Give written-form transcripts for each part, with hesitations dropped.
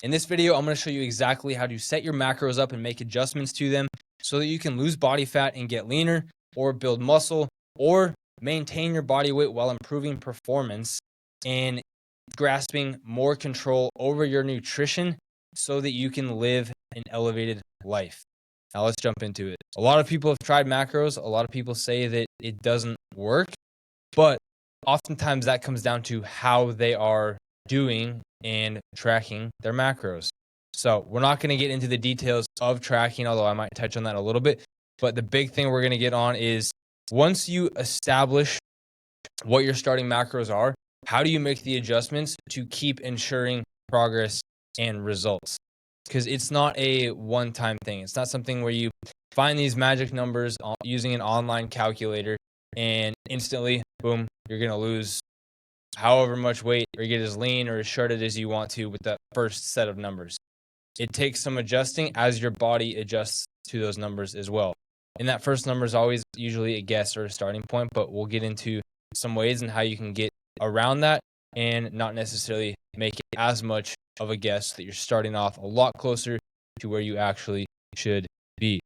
In this video, I'm going to show you exactly how to set your macros up and make adjustments to them so that you can lose body fat and get leaner, or build muscle, or maintain your body weight while improving performance and grasping more control over your nutrition so that you can live an elevated life. Now let's jump into it. A lot of people have tried macros. A lot of people say that it doesn't work, but oftentimes that comes down to how they are doing and tracking their macros. So we're not going to get into the details of tracking, although I might touch on that a little bit. But the big thing we're going to get on is once you establish what your starting macros are, how do you make the adjustments to keep ensuring progress and results? Because it's not a one-time thing. It's not something where you find these magic numbers using an online calculator and instantly, boom, you're going to lose however much weight or get as lean or as shredded as you want to with that first set of numbers. It takes some adjusting as your body adjusts to those numbers as well. And that first number is always usually a guess or a starting point, but we'll get into some ways and how you can get around that and not necessarily make it as much of a guess that you're starting off a lot closer to where you actually should be.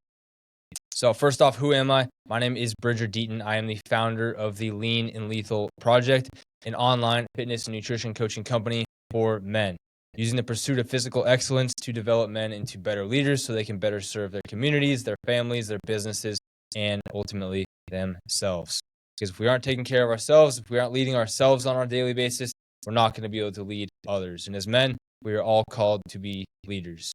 So first off, who am I? My name is Deaton. I am the founder of the Lean and Lethal Project, an online fitness and nutrition coaching company for men, using the pursuit of physical excellence to develop men into better leaders so they can better serve their communities, their families, their businesses, and ultimately themselves. Because if we aren't taking care of ourselves, if we aren't leading ourselves on our daily basis, we're not going to be able to lead others. And as men, we are all called to be leaders.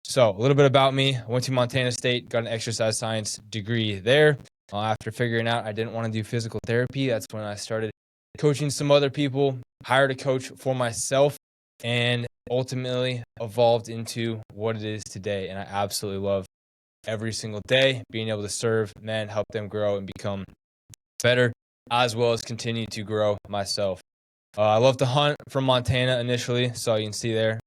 So a little bit about me. I went to Montana State, got an exercise science degree there. After figuring out I didn't want to do physical therapy, that's when I started coaching some other people, hired a coach for myself, and ultimately evolved into what it is today. And I absolutely love every single day being able to serve men, help them grow and become better, as well as continue to grow myself. I love to hunt from Montana initially, so you can see there.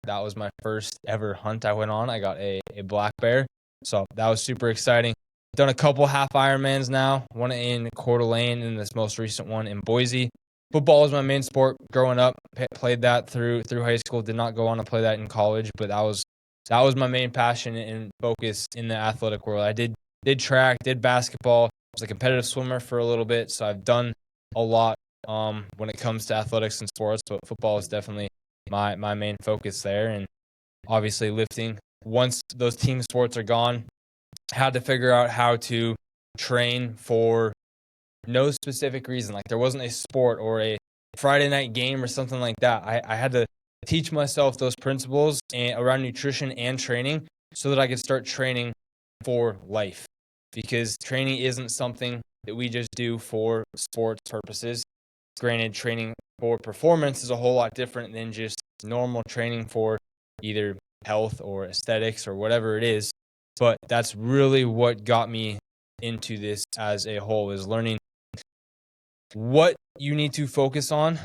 That was my first ever hunt I went on. I got a black bear, so that was super exciting. Done a couple half Ironmans now, one in Coeur d'Alene and this most recent one in Boise. Football was my main sport growing up. Played that through high school. Did not go on to play that in college, but that was my main passion and focus in the athletic world. I did track, did basketball. I was a competitive swimmer for a little bit, so I've done a lot when it comes to athletics and sports, but football is definitely my main focus there. And obviously lifting, once those team sports are gone, had to figure out how to train for no specific reason. Like there wasn't a sport or a Friday night game or something like that. I had to teach myself those principles around nutrition and training so that I could start training for life, because training isn't something that we just do for sports purposes. Granted, training for performance is a whole lot different than just normal training for either health or aesthetics or whatever it is. But that's really what got me into this as a whole, is learning what you need to focus on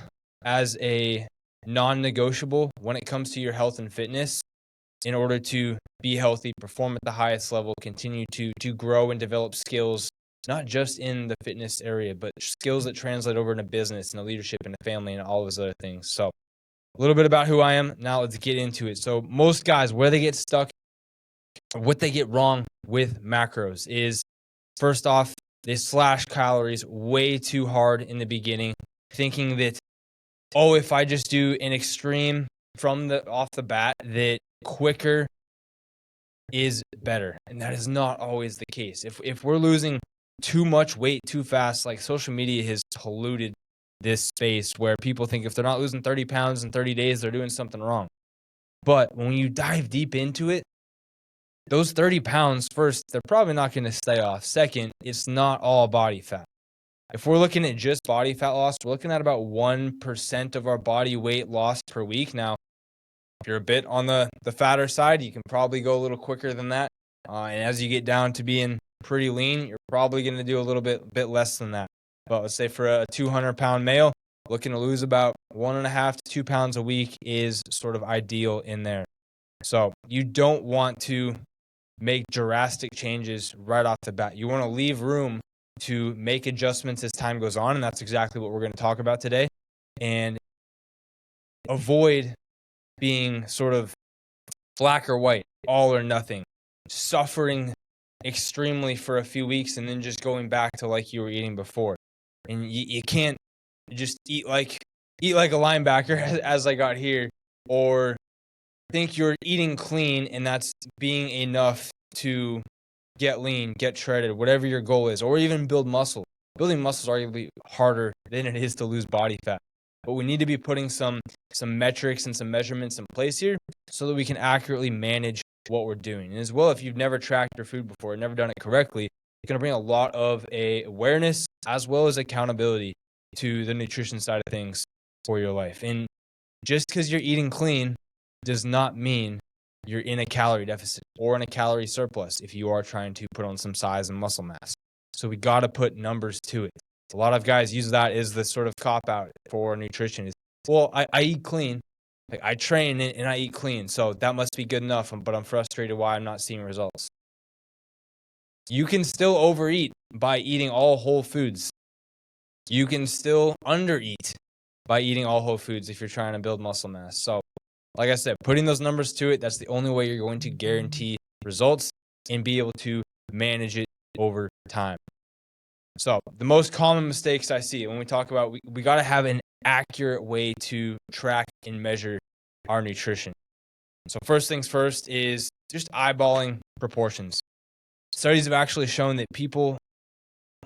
as a non-negotiable when it comes to your health and fitness in order to be healthy, perform at the highest level, continue to grow and develop skills, not just in the fitness area, but skills that translate over into business and leadership and family and all those other things. So a little bit about who I am. Now let's get into it. So most guys, where they get stuck, what they get wrong with macros is, first off, they slash calories way too hard in the beginning, thinking that, oh, if I just do an extreme from off the bat, that quicker is better. And that is not always the case. If we're losing too much weight too fast, like social media has polluted this space where people think if they're not losing 30 pounds in 30 days, they're doing something wrong. But when you dive deep into it, those 30 pounds, first, they're probably not going to stay off. Second, it's not all body fat. If we're looking at just body fat loss, we're looking at about 1% of our body weight lost per week. Now, if you're a bit on the fatter side, you can probably go a little quicker than that. And as you get down to being pretty lean, you're probably going to do a little bit less than that. But let's say for a 200-pound male, looking to lose about 1.5 to 2 pounds a week is sort of ideal in there. So you don't want to make drastic changes right off the bat. You want to leave room to make adjustments as time goes on, and that's exactly what we're going to talk about today. And avoid being sort of black or white, all or nothing, suffering extremely for a few weeks and then just going back to like you were eating before. And you can't just eat like a linebacker as I got here, or think you're eating clean and that's being enough to get lean, get shredded, whatever your goal is, or even build muscle. Building muscle is arguably harder than it is to lose body fat. But we need to be putting some metrics and some measurements in place here so that we can accurately manage what we're doing. And as well, if you've never tracked your food before, never done it correctly, it's going to bring a lot of awareness as well as accountability to the nutrition side of things for your life. And just because you're eating clean does not mean you're in a calorie deficit or in a calorie surplus if you are trying to put on some size and muscle mass. So we got to put numbers to it. A lot of guys use that as the sort of cop out for nutrition. Is, well, I eat clean. Like, I train and I eat clean, so that must be good enough, but I'm frustrated why I'm not seeing results. You can still overeat by eating all whole foods. You can still undereat by eating all whole foods if you're trying to build muscle mass. So, like I said, putting those numbers to it, that's the only way you're going to guarantee results and be able to manage it over time. So the most common mistakes I see when we talk about, we got to have an accurate way to track and measure our nutrition. So first things first is just eyeballing proportions. Studies have actually shown that people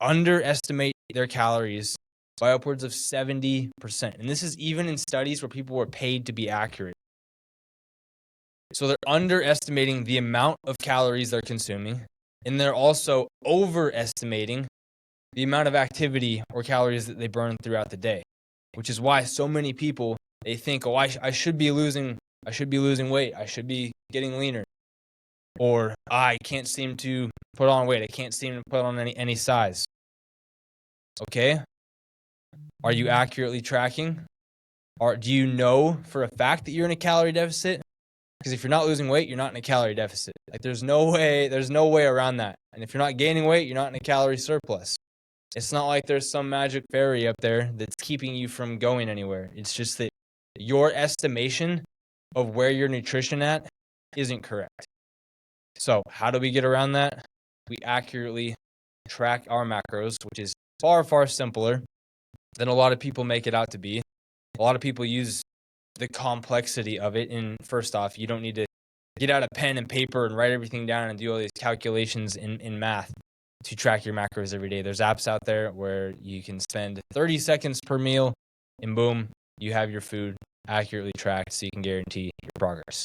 underestimate their calories by upwards of 70%. And this is even in studies where people were paid to be accurate. So they're underestimating the amount of calories they're consuming, and they're also overestimating the amount of activity or calories that they burn throughout the day, which is why so many people, they think, oh, I should be losing weight. I should be getting leaner. Or I can't seem to put on weight. I can't seem to put on any size. Okay. Are you accurately tracking? Or do you know for a fact that you're in a calorie deficit? Because if you're not losing weight, you're not in a calorie deficit. Like there's no way around that. And if you're not gaining weight, you're not in a calorie surplus. It's not like there's some magic fairy up there that's keeping you from going anywhere. It's just that your estimation of where your nutrition at isn't correct. So how do we get around that? We accurately track our macros, which is far, far simpler than a lot of people make it out to be. A lot of people use the complexity of it. And first off, you don't need to get out a pen and paper and write everything down and do all these calculations in math to track your macros every day. There's apps out there where you can spend 30 seconds per meal and boom, you have your food accurately tracked so you can guarantee your progress.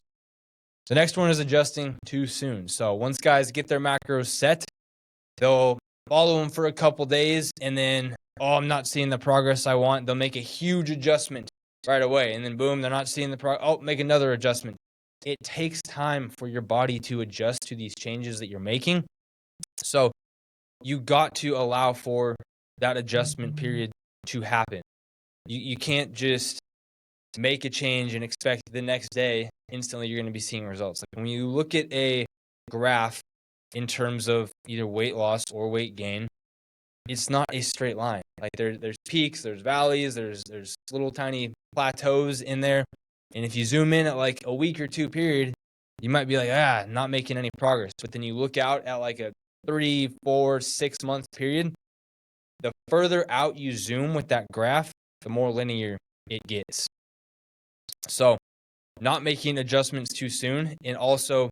The next one is adjusting too soon. So once guys get their macros set, they'll follow them for a couple days and then, oh, I'm not seeing the progress I want. They'll make a huge adjustment right away. And then boom, they're not seeing the progress. Oh, make another adjustment. It takes time for your body to adjust to these changes that you're making. So you got to allow for that adjustment period to happen. You can't just make a change and expect the next day instantly you're going to be seeing results. Like when you look at a graph in terms of either weight loss or weight gain, it's not a straight line. Like there's peaks, there's valleys, there's little tiny plateaus in there. And if you zoom in at like a week or two period, you might be like, not making any progress. But then you look out at like a 3, 4, 6 month period, the further out you zoom with that graph, the more linear it gets. So not making adjustments too soon, and also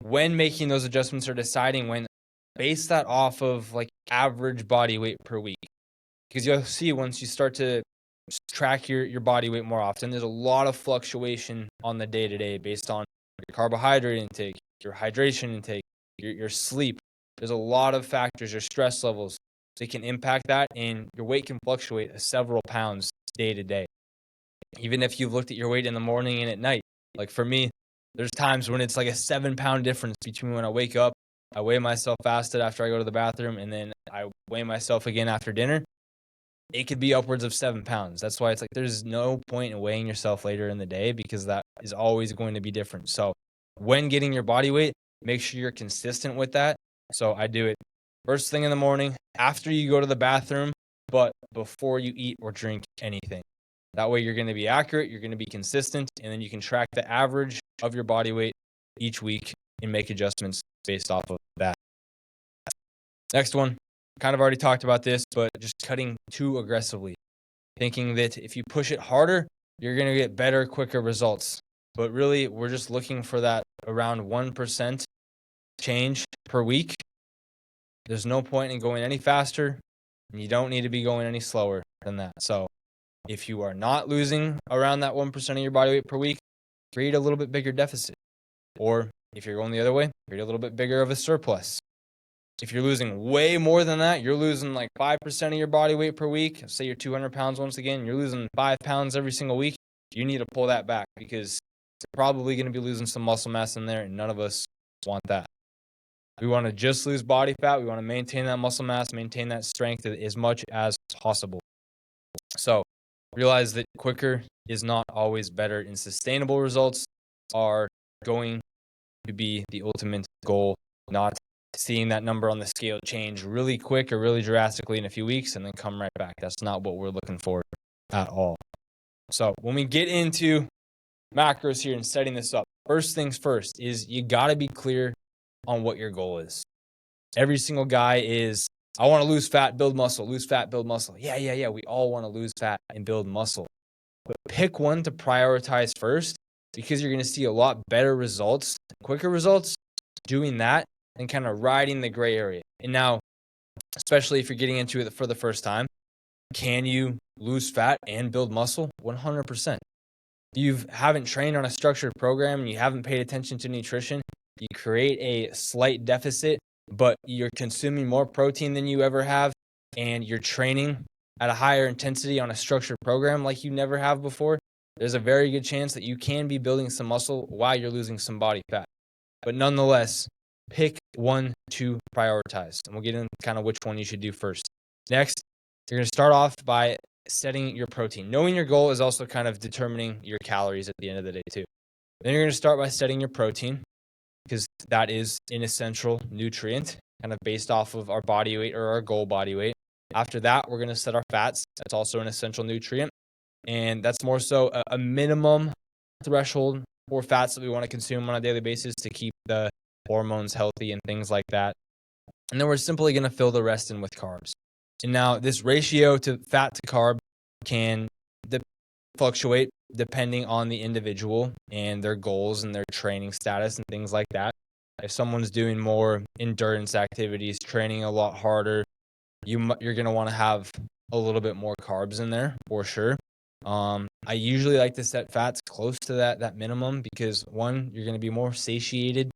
when making those adjustments or deciding when, base that off of like average body weight per week. Because you'll see once you start to track your body weight more often, there's a lot of fluctuation on the day-to-day based on your carbohydrate intake, your hydration intake, your sleep. There's a lot of factors, your stress levels, that can impact that, and your weight can fluctuate several pounds day to day. Even if you've looked at your weight in the morning and at night. Like for me, there's times when it's like a 7-pound difference between when I wake up, I weigh myself fasted after I go to the bathroom, and then I weigh myself again after dinner. It could be upwards of 7 pounds. That's why it's like there's no point in weighing yourself later in the day because that is always going to be different. So when getting your body weight, make sure you're consistent with that. So I do it first thing in the morning, after you go to the bathroom, but before you eat or drink anything. That way you're going to be accurate, you're going to be consistent, and then you can track the average of your body weight each week and make adjustments based off of that. Next one, kind of already talked about this, but just cutting too aggressively. Thinking that if you push it harder, you're going to get better, quicker results. But really, we're just looking for that around 1% change per week. There's no point in going any faster, and you don't need to be going any slower than that. So if you are not losing around that 1% of your body weight per week, create a little bit bigger deficit. Or if you're going the other way, create a little bit bigger of a surplus. If you're losing way more than that, you're losing like 5% of your body weight per week. Say you're 200 pounds once again, you're losing 5 pounds every single week. You need to pull that back because you're probably going to be losing some muscle mass in there, and none of us want that. We want to just lose body fat. We want to maintain that muscle mass, maintain that strength as much as possible. So realize that quicker is not always better, and sustainable results are going to be the ultimate goal, not seeing that number on the scale change really quick or really drastically in a few weeks and then come right back. That's not what we're looking for at all. So when we get into macros here and setting this up, first things first is you got to be clear on what your goal is. Every single guy is, I want to lose fat, build muscle, lose fat, build muscle. Yeah. We all want to lose fat and build muscle. But pick one to prioritize first because you're going to see a lot better results, quicker results doing that and kind of riding the gray area. And now, especially if you're getting into it for the first time, can you lose fat and build muscle? 100%. You haven't trained on a structured program and you haven't paid attention to nutrition, you create a slight deficit, but you're consuming more protein than you ever have, and you're training at a higher intensity on a structured program like you never have before, there's a very good chance that you can be building some muscle while you're losing some body fat. But nonetheless, pick one to prioritize, and we'll get into kind of which one you should do first. Next, you're going to start off by setting your protein. Knowing your goal is also kind of determining your calories at the end of the day too. Then you're going to start by setting your protein because that is an essential nutrient kind of based off of our body weight or our goal body weight. After that, we're going to set our fats. That's also an essential nutrient. And that's more so a minimum threshold for fats that we want to consume on a daily basis to keep the hormones healthy and things like that. And then we're simply going to fill the rest in with carbs. And now this ratio to fat to carb can fluctuate depending on the individual and their goals and their training status and things like that. If someone's doing more endurance activities, training a lot harder, you're going to want to have a little bit more carbs in there for sure. I usually like to set fats close to that minimum because one, you're going to be more satiated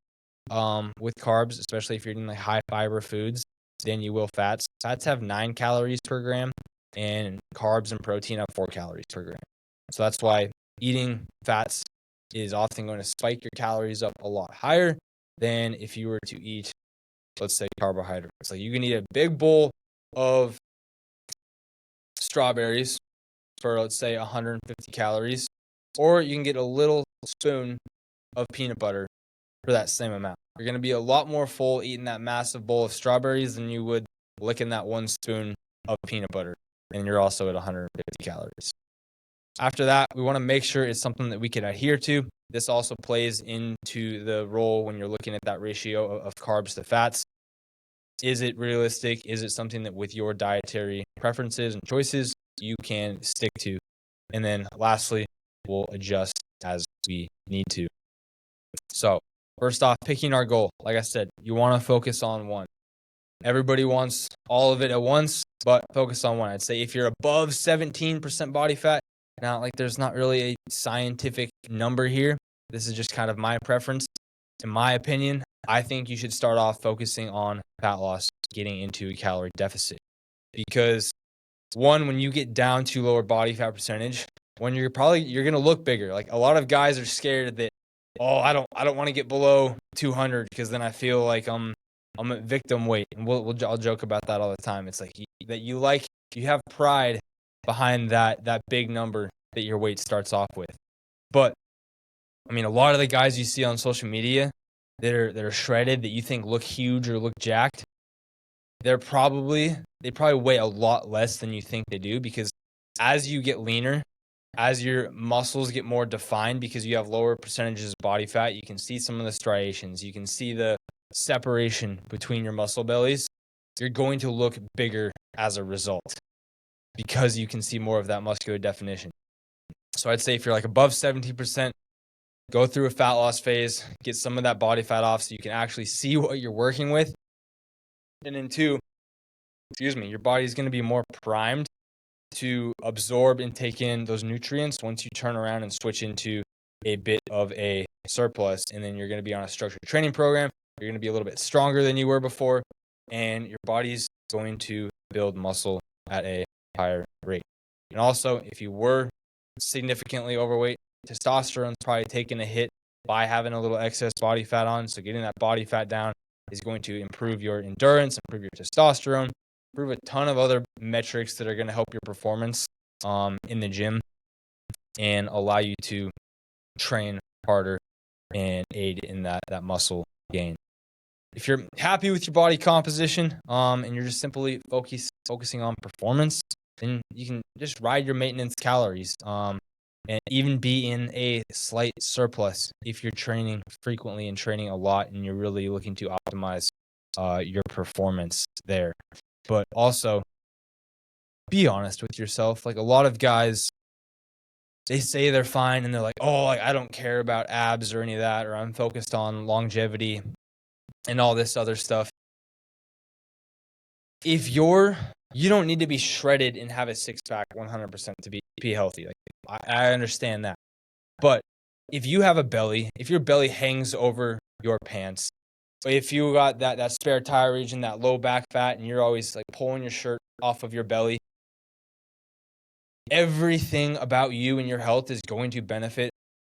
with carbs, especially if you're eating like high fiber foods, than you will fats. Fats have 9 calories per gram, and carbs and protein have 4 calories per gram. So that's why eating fats is often going to spike your calories up a lot higher than if you were to eat, let's say, carbohydrates. So you can eat a big bowl of strawberries for, let's say, 150 calories, or you can get a little spoon of peanut butter for that same amount. You're going to be a lot more full eating that massive bowl of strawberries than you would licking that one spoon of peanut butter, and you're also at 150 calories. After that, we want to make sure it's something that we can adhere to. This also plays into the role when you're looking at that ratio of carbs to fats. Is it realistic? Is it something that with your dietary preferences and choices you can stick to? And then lastly, we'll adjust as we need to. So first off, picking our goal. Like I said, you want to focus on one. Everybody wants all of it at once, but focus on one. I'd say if you're above 17% body fat, now, like, there's not really a scientific number here. This is just kind of my preference. In my opinion, I think you should start off focusing on fat loss, getting into a calorie deficit. Because one, when you get down to lower body fat percentage, when you're going to look bigger. Like, a lot of guys are scared that, I don't want to get below 200 because then I feel like I'm at victim weight. And I'll joke about that all the time. It's like you have pride behind that big number that your weight starts off with. But I mean, a lot of the guys you see on social media that are shredded, that you think look huge or look jacked, they probably weigh a lot less than you think they do, because as you get leaner, as your muscles get more defined because you have lower percentages of body fat, you can see some of the striations. You can see the separation between your muscle bellies. You're going to look bigger as a result because you can see more of that muscular definition. So I'd say if you're like above 70%, go through a fat loss phase, get some of that body fat off so you can actually see what you're working with. And then two, your body's going to be more primed to absorb and take in those nutrients once you turn around and switch into a bit of a surplus. And then you're going to be on a structured training program. You're going to be a little bit stronger than you were before, and your body's going to build muscle at a higher rate. And also, if you were significantly overweight, testosterone's probably taking a hit by having a little excess body fat on. So getting that body fat down is going to improve your endurance, improve your testosterone, improve a ton of other metrics that are going to help your performance in the gym and allow you to train harder and aid in that muscle gain. If you're happy with your body composition and you're just simply focusing on performance, then you can just ride your maintenance calories and even be in a slight surplus if you're training frequently and training a lot and you're really looking to optimize your performance there. But also, be honest with yourself. Like a lot of guys, they say they're fine and they're like, oh, like, I don't care about abs or any of that, or I'm focused on longevity and all this other stuff. If you don't need to be shredded and have a six-pack 100% to be healthy. Like, I understand that. But if you have a belly, if your belly hangs over your pants, if you got that spare tire region, that low back fat, and you're always like pulling your shirt off of your belly, everything about you and your health is going to benefit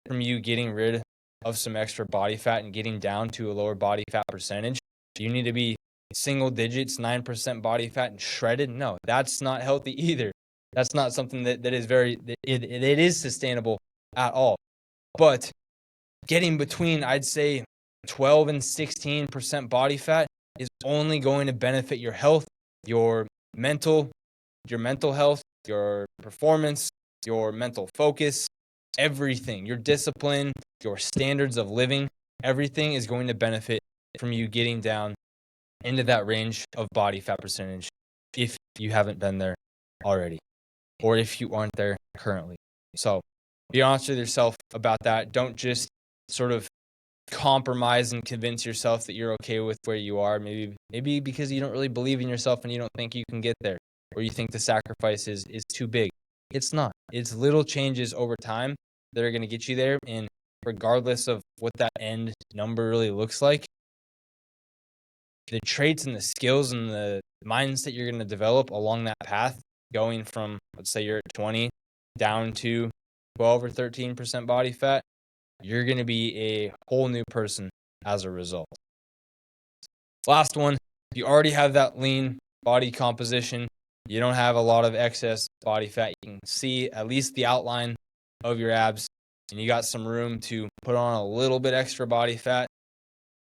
from you getting rid of some extra body fat and getting down to a lower body fat percentage. Do you need to be single digits, 9% body fat and shredded? No, that's not healthy either. That's not something that is it is sustainable at all. But getting between, I'd say, 12 and 16% body fat is only going to benefit your health, your mental health, your performance, your mental focus, everything, your discipline, your standards of living, everything is going to benefit from you getting down into that range of body fat percentage if you haven't been there already or if you aren't there currently. So be honest with yourself about that. Don't just sort of compromise and convince yourself that you're okay with where you are. Maybe because you don't really believe in yourself and you don't think you can get there, or you think the sacrifice is too big. It's not. It's little changes over time that are going to get you there. And regardless of what that end number really looks like, the traits and the skills and the mindset you're going to develop along that path, going from, let's say you're at 20 down to 12 or 13% body fat, you're going to be a whole new person as a result. Last one, if you already have that lean body composition, you don't have a lot of excess body fat, you can see at least the outline of your abs, and you got some room to put on a little bit extra body fat,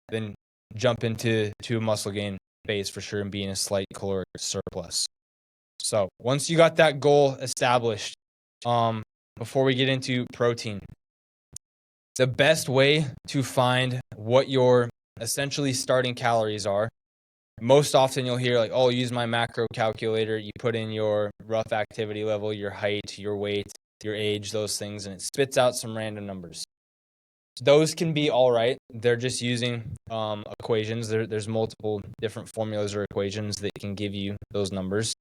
then jump into a muscle gain phase for sure and be in a slight caloric surplus. So once you got that goal established, before we get into protein, the best way to find what your essentially starting calories are, most often you'll hear like, oh, use my macro calculator. You put in your rough activity level, your height, your weight, your age, those things, and it spits out some random numbers. Those can be all right. They're just using equations. There's multiple different formulas or equations that can give you those numbers.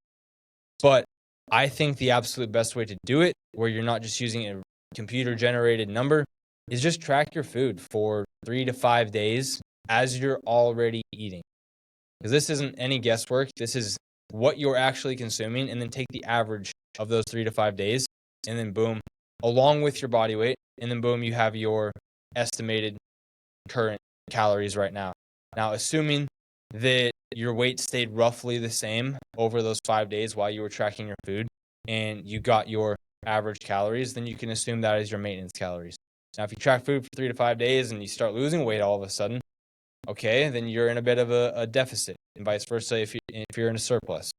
But I think the absolute best way to do it, where you're not just using a computer-generated number, is just track your food for 3 to 5 days as you're already eating. Because this isn't any guesswork. This is what you're actually consuming, and then take the average of those 3 to 5 days, and then boom, along with your body weight, and then boom, you have your estimated current calories right now. Now, assuming that your weight stayed roughly the same over those 5 days while you were tracking your food, and you got your average calories, then you can assume that is your maintenance calories. Now, if you track food for 3 to 5 days and you start losing weight all of a sudden, okay, then you're in a bit of a deficit, and vice versa if you're in a surplus.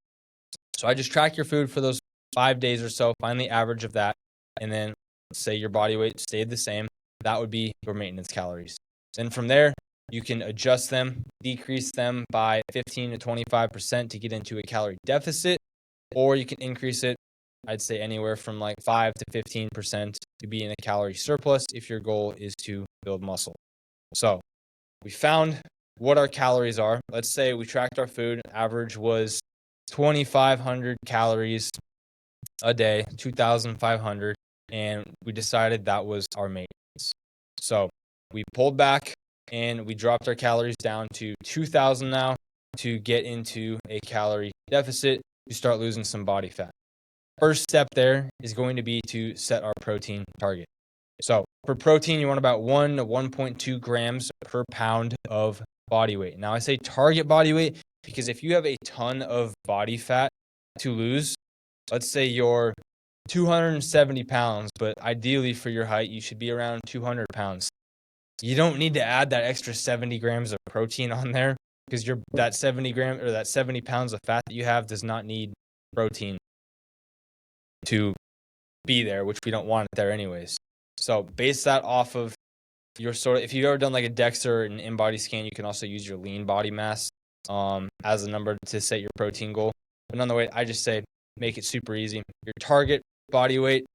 So I just track your food for those 5 days or so, find the average of that, and then say your body weight stayed the same, that would be your maintenance calories. Then from there, you can adjust them, decrease them by 15 to 25% to get into a calorie deficit, or you can increase it, I'd say anywhere from like 5 to 15% to be in a calorie surplus if your goal is to build muscle. So we found what our calories are. Let's say we tracked our food, average was 2,500 calories a day, 2,500, and we decided that was our maintenance. So we pulled back and we dropped our calories down to 2,000 now to get into a calorie deficit to start losing some body fat. First step there is going to be to set our protein target. So for protein, you want about 1 to 1.2 grams per pound of body weight. Now I say target body weight because if you have a ton of body fat to lose, let's say you're 270 pounds, but ideally for your height, you should be around 200 pounds. You don't need to add that extra 70 grams of protein on there because that 70 pounds of fat that you have does not need protein to be there, which we don't want it there anyways. So base that off of your if you've ever done like a DEXA or an in-body scan, you can also use your lean body mass as a number to set your protein goal. But on the way, I just say make it super easy. Your target body weight,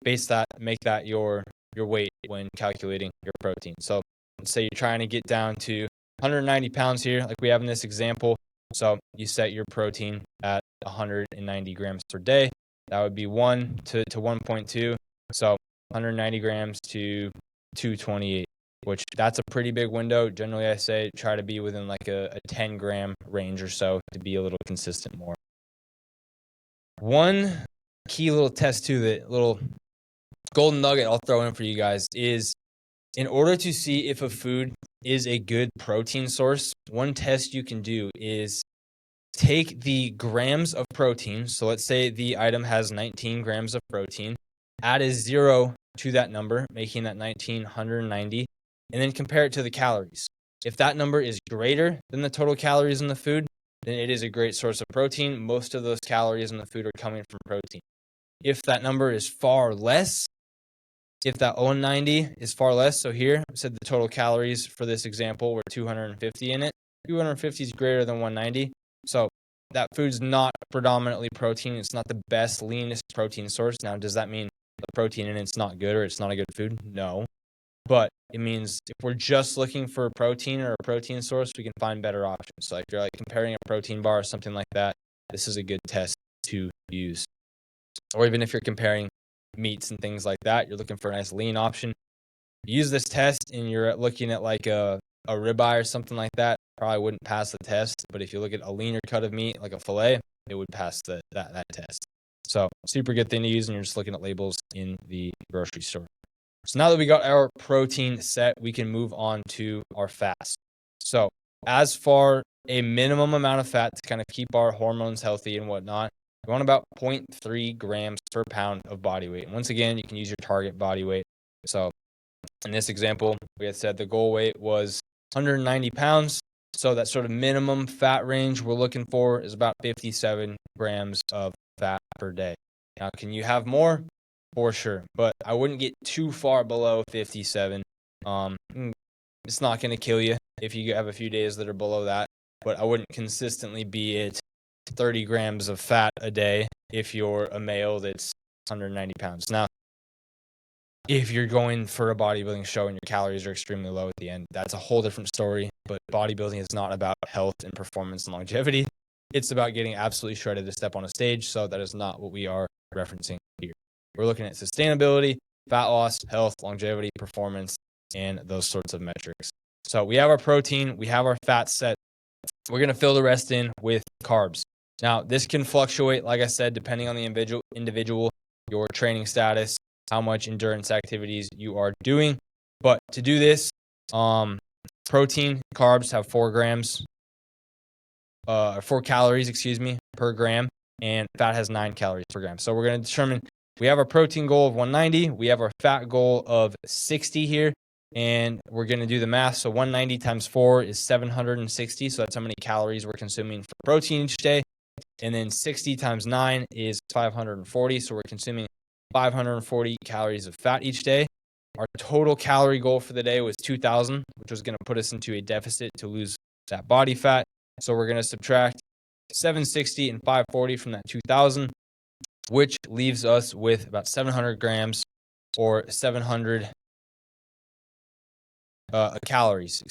base that, make that your weight when calculating your protein. So let's say you're trying to get down to 190 pounds here, like we have in this example. So you set your protein at 190 grams per day. That would be 1 to 1.2. So 190 grams to 228, which that's a pretty big window. Generally, I say try to be within like a 10 gram range or so to be a little consistent more. One key little test too, that little golden nugget I'll throw in for you guys is in order to see if a food is a good protein source, one test you can do is take the grams of protein. So let's say the item has 19 grams of protein, add a 0 to that number, making that 190, and then compare it to the calories. If that number is greater than the total calories in the food, then it is a great source of protein. Most of those calories in the food are coming from protein. If that number is far less, if that 190 is far less, so here I said the total calories for this example were 250 in it. 250 is greater than 190. So that food's not predominantly protein. It's not the best, leanest protein source. Now, does that mean the protein in it's not good or it's not a good food? No. But it means if we're just looking for a protein or a protein source, we can find better options. So if you're like comparing a protein bar or something like that, this is a good test to use. Or even if you're comparing meats and things like that, you're looking for a nice lean option. Use this test and you're looking at like a ribeye or something like that, probably wouldn't pass the test. But if you look at a leaner cut of meat, like a filet, it would pass that test. So super good thing to use, and you're just looking at labels in the grocery store. So now that we got our protein set, we can move on to our fats. So as for a minimum amount of fat to kind of keep our hormones healthy and whatnot, we want about 0.3 grams per pound of body weight. And once again, you can use your target body weight. So in this example, we had said the goal weight was 190 pounds. So that sort of minimum fat range we're looking for is about 57 grams of fat per day. Now, can you have more? For sure. But I wouldn't get too far below 57. It's not going to kill you if you have a few days that are below that. But I wouldn't consistently be at 30 grams of fat a day if you're a male that's 190 pounds. Now, if you're going for a bodybuilding show and your calories are extremely low at the end, that's a whole different story. But bodybuilding is not about health and performance and longevity. It's about getting absolutely shredded to step on a stage. So that is not what we are referencing here. We're looking at sustainability, fat loss, health, longevity, performance, and those sorts of metrics. So we have our protein, we have our fat set. We're going to fill the rest in with carbs. Now, this can fluctuate, like I said, depending on the individual, your training status, how much endurance activities you are doing. But to do this, protein, carbs have 4 calories, per gram, and fat has 9 calories per gram. So we're going to determine, we have our protein goal of 190, we have our fat goal of 60 here, and we're going to do the math. So 190 times 4 is 760, so that's how many calories we're consuming for protein each day. And then 60 times 9 is 540, so we're consuming 540 calories of fat each day. Our total calorie goal for the day was 2,000, which was going to put us into a deficit to lose that body fat. So we're going to subtract 760 and 540 from that 2,000, which leaves us with about 700 grams or 700 calories,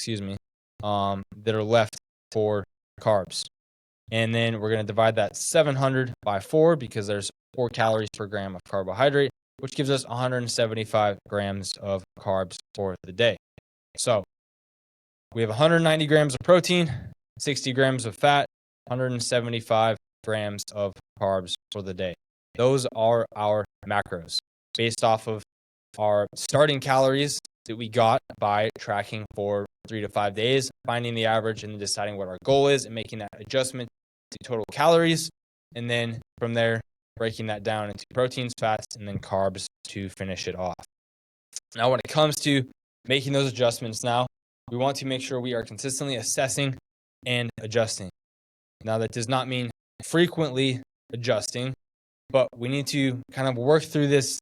that are left for carbs. And then we're going to divide that 700 by 4 because there's 4 calories per gram of carbohydrate, which gives us 175 grams of carbs for the day. So we have 190 grams of protein, 60 grams of fat, 175 grams of carbs for the day. Those are our macros based off of our starting calories that we got by tracking for 3 to 5 days, finding the average and then deciding what our goal is and making that adjustment to total calories. And then from there, breaking that down into proteins, fats, and then carbs to finish it off. Now, when it comes to making those adjustments now, we want to make sure we are consistently assessing and adjusting. Now, that does not mean frequently adjusting, but we need to kind of work through this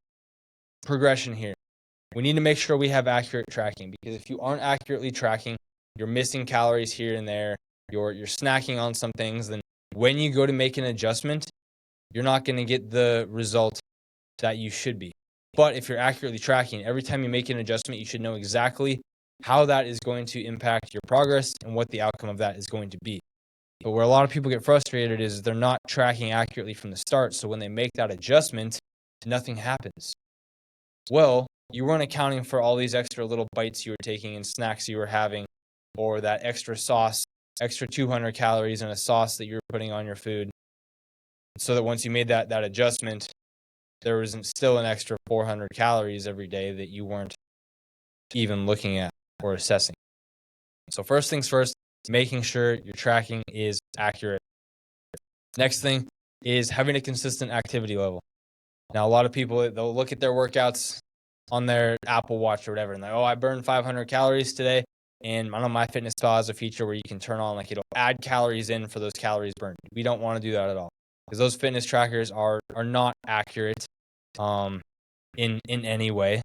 progression here. We need to make sure we have accurate tracking, because if you aren't accurately tracking, you're missing calories here and there, you're snacking on some things, then when you go to make an adjustment, you're not going to get the result that you should be. But if you're accurately tracking, every time you make an adjustment, you should know exactly how that is going to impact your progress and what the outcome of that is going to be. But where a lot of people get frustrated is they're not tracking accurately from the start. So when they make that adjustment, nothing happens. Well, you weren't accounting for all these extra little bites you were taking and snacks you were having, or that extra sauce, extra 200 calories in a sauce that you were putting on your food. So that once you made that adjustment, there wasn't still an extra 400 calories every day that you weren't even looking at or assessing. So first things first, making sure your tracking is accurate. Next thing is having a consistent activity level. Now, a lot of people, they'll look at their workouts on their Apple Watch or whatever, and they're like, oh, I burned 500 calories today. And I know MyFitnessPal has a feeture where you can turn on, like, it'll add calories in for those calories burned. We don't want to do that at all, because those fitness trackers are not accurate in any way.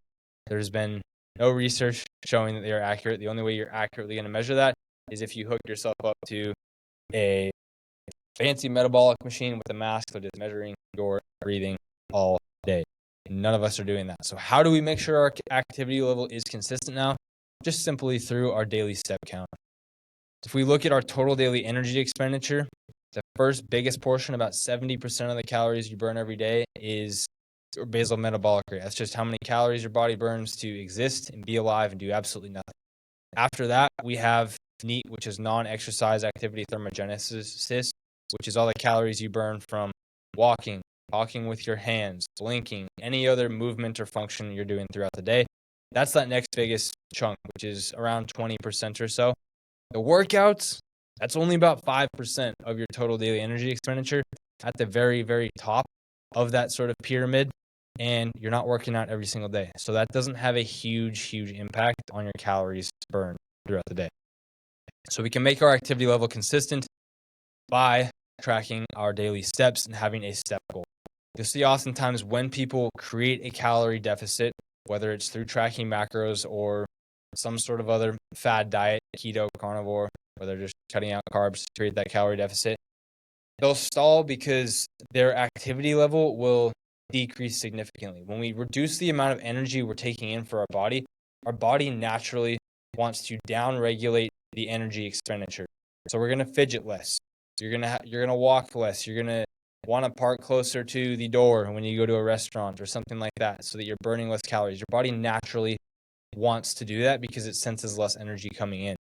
There's been no research showing that they are accurate. The only way you're accurately going to measure that is if you hook yourself up to a fancy metabolic machine with a mask that is measuring your breathing all day. None of us are doing that. So how do we make sure our activity level is consistent now? Just simply through our daily step count. If we look at our total daily energy expenditure, the first biggest portion, about 70% of the calories you burn every day, is basal metabolic rate. That's just how many calories your body burns to exist and be alive and do absolutely nothing. After that, we have NEAT, which is non-exercise activity thermogenesis, which is all the calories you burn from walking, talking with your hands, blinking, any other movement or function you're doing throughout the day. That's that next biggest chunk, which is around 20% or so. The workouts, that's only about 5% of your total daily energy expenditure, at the very, very top of that sort of pyramid, and you're not working out every single day. So that doesn't have a huge impact on your calories burned throughout the day. So we can make our activity level consistent by tracking our daily steps and having a step goal. You'll see oftentimes when people create a calorie deficit, whether it's through tracking macros or some sort of other fad diet, keto, carnivore, where they're just cutting out carbs to create that calorie deficit, they'll stall because their activity level will decrease significantly. When we reduce the amount of energy we're taking in for our body naturally wants to downregulate the energy expenditure. So we're going to fidget less. You're going to walk less. You're going to want to park closer to the door when you go to a restaurant or something like that, so that you're burning less calories. Your body naturally wants to do that because it senses less energy coming in.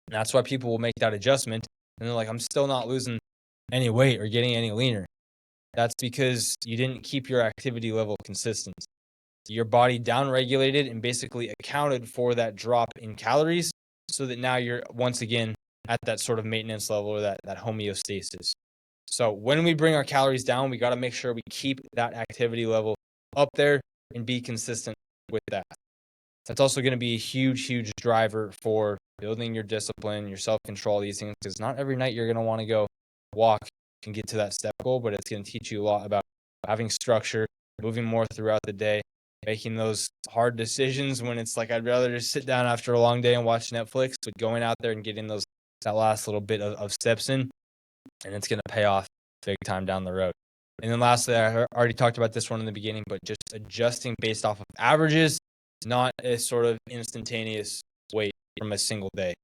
And that's why people will make that adjustment and they're like, I'm still not losing any weight or getting any leaner. That's because you didn't keep your activity level consistent. Your body downregulated and basically accounted for that drop in calories, so that now you're once again at that sort of maintenance level, or that homeostasis. So when we bring our calories down, we got to make sure we keep that activity level up there and be consistent with that. That's also going to be a huge driver for building your discipline, your self-control, these things, because not every night you're going to want to go walk and get to that step goal, but it's going to teach you a lot about having structure, moving more throughout the day, making those hard decisions when it's like I'd rather just sit down after a long day and watch Netflix, but going out there and getting that last little bit of steps in, and it's going to pay off big time down the road. And then lastly, I already talked about this one in the beginning, but just adjusting based off of averages, not a sort of instantaneous weight from a single day,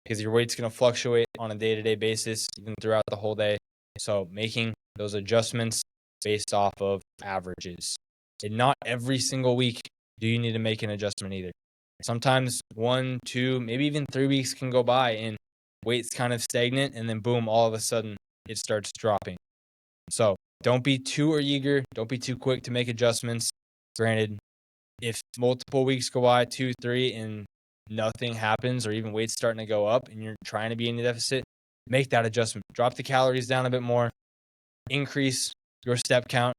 because your weight's going to fluctuate on a day-to-day basis, even throughout the whole day. So making those adjustments based off of averages. And not every single week do you need to make an adjustment either. Sometimes 1, 2, maybe even 3 weeks can go by and weight's kind of stagnant, and then boom, all of a sudden it starts dropping. So don't be too eager. Don't be too quick to make adjustments. Granted, if multiple weeks go by, 2, 3, and nothing happens, or even weight's starting to go up and you're trying to be in a deficit, make that adjustment. Drop the calories down a bit more. Increase your step count.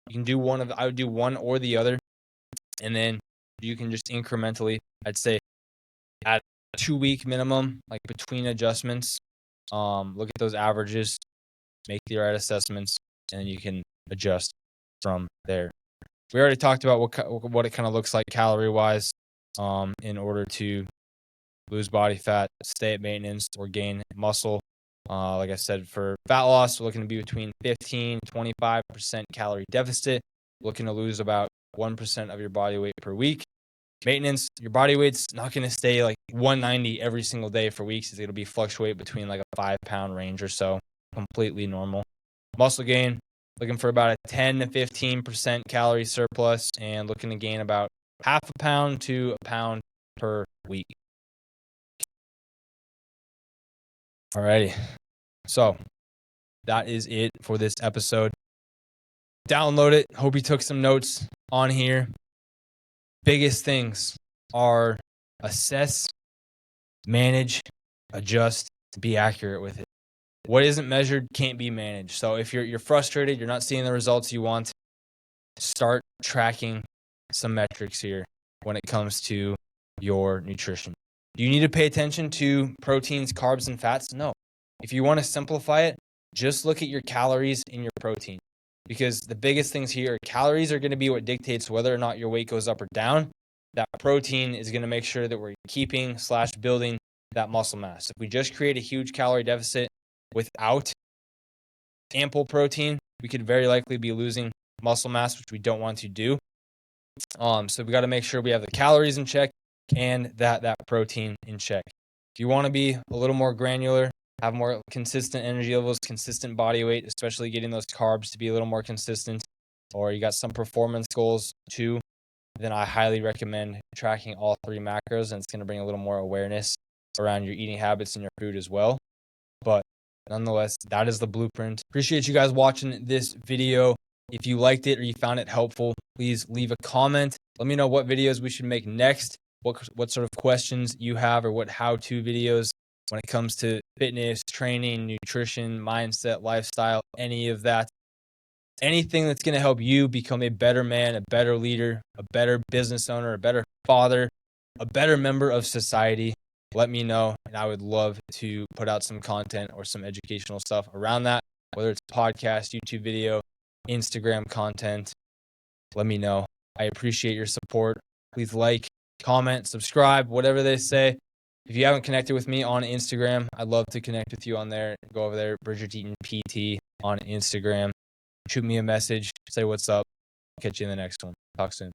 You can do I would do one or the other. And then you can just incrementally, I'd say at a 2-week minimum, like between adjustments, look at those averages, make the right assessments, and then you can adjust from there. We already talked about what it kind of looks like calorie wise, in order to lose body fat, stay at maintenance, or gain muscle. Like I said, for fat loss, we're looking to be between 15 25% calorie deficit, looking to lose about 1% of your body weight per week. Maintenance, your body weight's not going to stay like 190 every single day for weeks. It'll be fluctuate between like a 5-pound range or so, completely normal. Muscle gain, looking for about a 10 to 15% calorie surplus and looking to gain about half a pound to a pound per week. Alrighty. So that is it for this episode. Download it. Hope you took some notes on here. Biggest things are assess, manage, adjust, be accurate with it. What isn't measured can't be managed. So if you're frustrated, you're not seeing the results you want, start tracking some metrics here when it comes to your nutrition. Do you need to pay attention to proteins, carbs, and fats? No. If you want to simplify it, just look at your calories in your protein, because the biggest things here, calories are going to be what dictates whether or not your weight goes up or down. That protein is going to make sure that we're keeping/building that muscle mass. If we just create a huge calorie deficit without ample protein, we could very likely be losing muscle mass, which we don't want to do. So we got to make sure we have the calories in check and that protein in check. If you want to be a little more granular, have more consistent energy levels, consistent body weight, especially getting those carbs to be a little more consistent, or you got some performance goals too, then I highly recommend tracking all 3 macros, and it's going to bring a little more awareness around your eating habits and your food as well. But nonetheless, that is the blueprint. Appreciate you guys watching this video. If you liked it or you found it helpful, please leave a comment. Let me know what videos we should make next, what sort of questions you have, or what how-to videos when it comes to fitness, training, nutrition, mindset, lifestyle, any of that. Anything that's going to help you become a better man, a better leader, a better business owner, a better father, a better member of society, let me know. And I would love to put out some content or some educational stuff around that, whether it's podcast, YouTube video, Instagram content. Let me know. I appreciate your support. Please like, comment, subscribe, whatever they say. If you haven't connected with me on Instagram, I'd love to connect with you on there. Go over there, Deaton PT on Instagram. Shoot me a message, say what's up. Catch you in the next one. Talk soon.